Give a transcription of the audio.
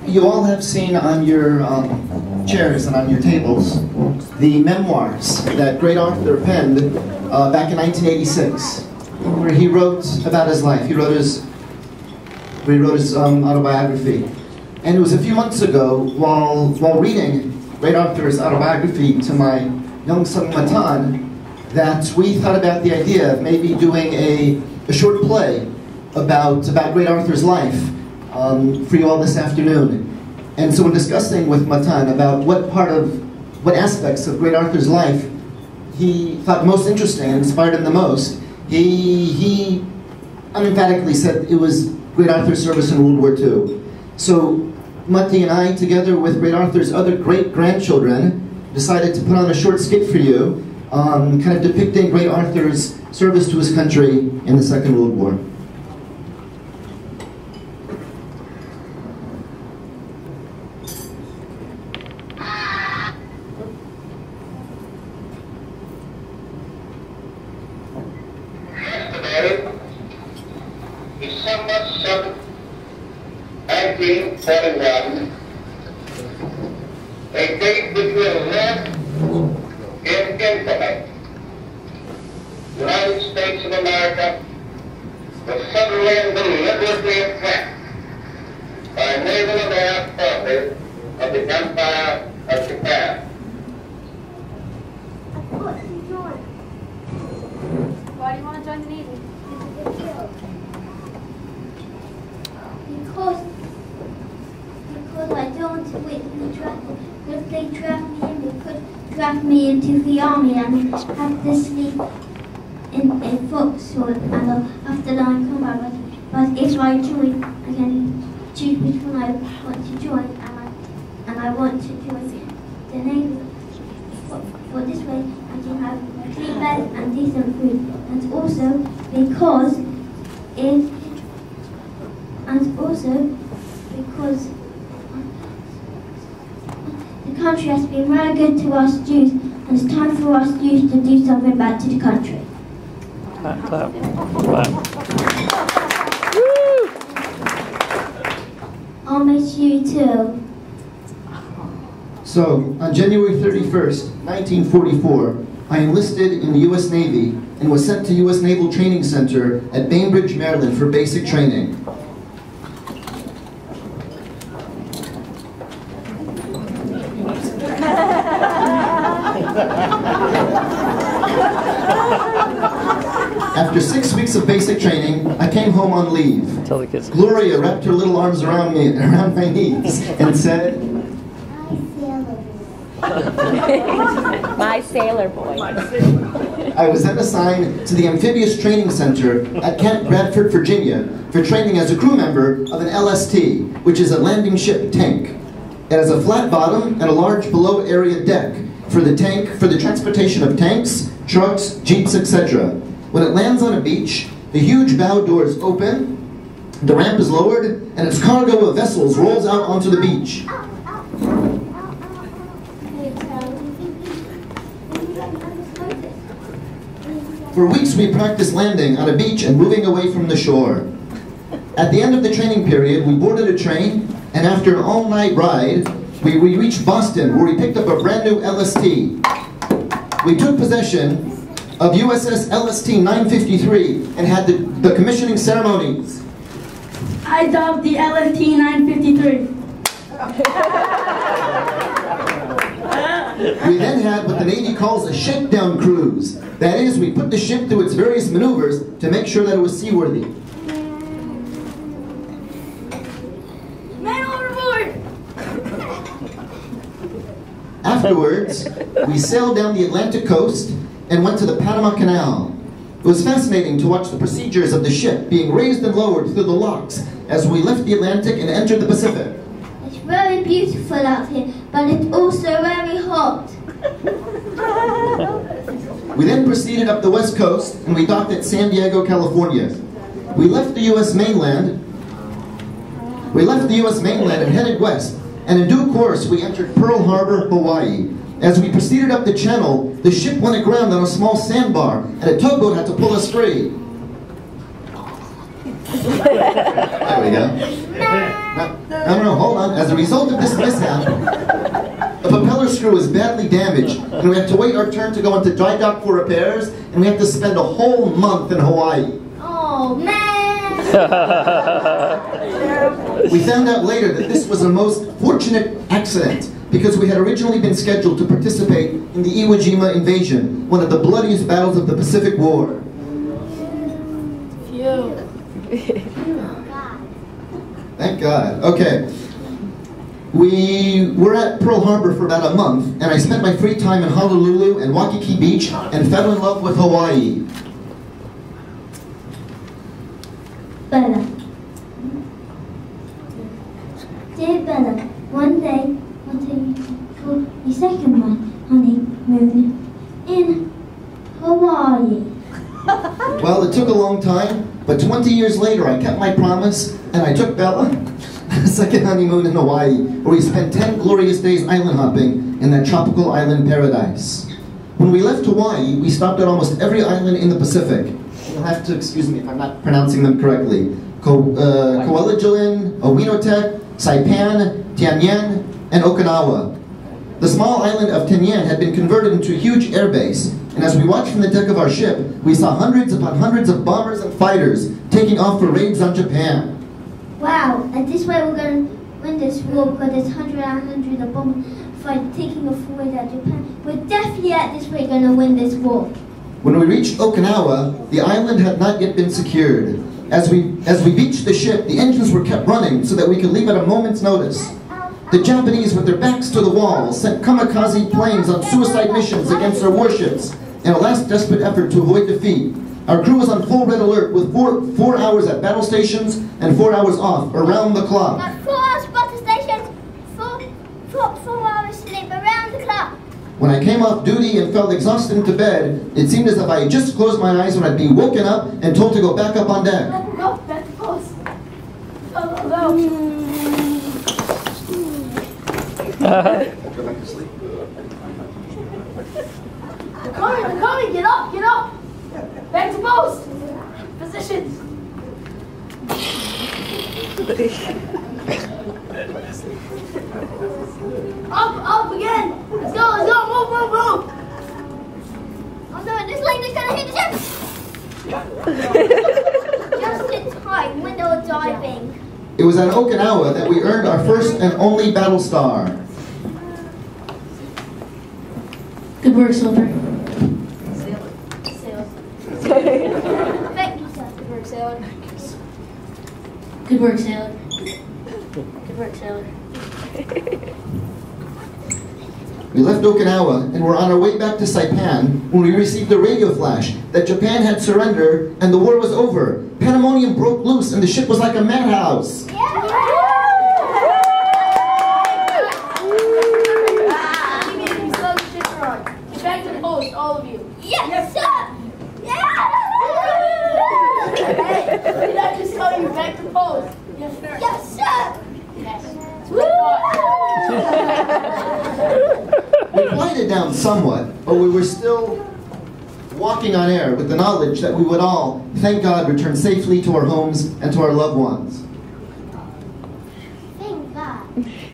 You all have seen on your chairs and on your tables the memoirs that great Arthur penned back in 1986, where he wrote about his life. He wrote his autobiography. And it was a few months ago, while reading great Arthur's autobiography to my young son Matan, that we thought about the idea of maybe doing a short play about great Arthur's life for you all this afternoon. And so in discussing with Matan about what aspects of great Arthur's life he thought most interesting and inspired him the most, he unemphatically said it was great Arthur's service in World War II. So Matti and I, together with great Arthur's other great-grandchildren, decided to put on a short skit for you, kind of depicting great Arthur's service to his country in the Second World War. Yesterday, December 7, 1941, a date which will live in infamy. United States of America was suddenly and deliberately attacked by naval and air forces of the Empire of Japan. Why do you want to join the Navy? Because I don't want to wait in the draft. If they draft me in, they could draft me into the army and have to sleep in a foxhole and I'll have to learn combat. But if I join, I can choose which one I want to join, and I want to join the Navy. For this way, I can have clean bed and decent food, and also because the country has been very good to us Jews, and it's time for us Jews to do something back to the country. Clap, clap, clap. I'll miss you too. So, on January 31st, 1944, I enlisted in the U.S. Navy and was sent to U.S. Naval Training Center at Bainbridge, Maryland for basic training. After 6 weeks of basic training, I came home on leave. Tell the kids. Gloria wrapped her little arms around me, around my knees, and said, My sailor boy. I was then assigned to the Amphibious Training Center at Camp Bradford, Virginia, for training as a crew member of an LST, which is a landing ship tank. It has a flat bottom and a large below area deck for the transportation of tanks, trucks, jeeps, etc. When it lands on a beach, the huge bow doors open, the ramp is lowered, and its cargo of vessels rolls out onto the beach. For weeks we practiced landing on a beach and moving away from the shore. At the end of the training period, we boarded a train, and after an all-night ride, we reached Boston, where we picked up a brand new LST. We took possession of USS LST 953 and had the commissioning ceremony. I dubbed the LST 953. We then had what the Navy calls a shakedown cruise. That is, we put the ship through its various maneuvers to make sure that it was seaworthy. Man overboard! Afterwards, we sailed down the Atlantic coast and went to the Panama Canal. It was fascinating to watch the procedures of the ship being raised and lowered through the locks as we left the Atlantic and entered the Pacific. It's very beautiful out here, but it's also very hot. We then proceeded up the west coast and we docked at San Diego, California. We left the U.S. mainland and headed west, and in due course we entered Pearl Harbor, Hawaii. As we proceeded up the channel, the ship went aground on a small sandbar, and a tugboat had to pull us free. There we go. I don't know, Bella, as a result of this mishap, the propeller screw was badly damaged, and we had to wait our turn to go into dry dock for repairs, and we had to spend a whole month in Hawaii. Oh, man! We found out later that this was a most fortunate accident, because we had originally been scheduled to participate in the Iwo Jima invasion, one of the bloodiest battles of the Pacific War. Thank God. Okay. We were at Pearl Harbor for about a month, and I spent my free time in Honolulu and Waikiki Beach and fell in love with Hawaii. Bella. Dear Bella, one day I'll take you for your second honeymoon in Hawaii. Well, it took a long time, but 20 years later I kept my promise, and I took Bella on a second honeymoon in Hawaii, where we spent 10 glorious days island hopping in that tropical island paradise. When we left Hawaii, we stopped at almost every island in the Pacific. You'll have to excuse me if I'm not pronouncing them correctly. Kwajalein, Oinotek, Saipan, Tianyen, and Okinawa. The small island of Tianyen had been converted into a huge airbase, and as we watched from the deck of our ship, we saw hundreds upon hundreds of bombers and fighters taking off for raids on Japan. Wow, and this way we're going to win this war because there's hundreds of bombers fighting taking off for raids on Japan. We're definitely at this way going to win this war. When we reached Okinawa, the island had not yet been secured. As we beached the ship, the engines were kept running so that we could leave at a moment's notice. The Japanese, with their backs to the wall, sent kamikaze planes on suicide missions against our warships in a last desperate effort to avoid defeat. Our crew was on full red alert with four hours at battle stations and 4 hours off, around the clock. Got 4 hours battle stations, 4 hours sleep around the clock. When I came off duty and fell exhausted into bed, it seemed as if I had just closed my eyes when I'd be woken up and told to go back up on deck. Go, back to post. Go. Go back to sleep. They're coming, get up. Back to post. Positions. Up again. Let's go, move. I'm doing this lane is gonna hit the ship. Just in time when they were diving. It was at Okinawa that we earned our first and only battle star. Good work, Silver. Thank you, sir. Good work, Sailor. Good work, Sailor. Good work, Sailor. We left Okinawa and were on our way back to Saipan when we received a radio flash that Japan had surrendered and the war was over. Pandemonium broke loose and the ship was like a madhouse. Get back to the post, all of you. Yes, sir. Hey, did I just tell you back to post? Yes, sir. Yes, sir. Yes. We quieted down somewhat, but we were still walking on air with the knowledge that we would all, thank God, return safely to our homes and to our loved ones.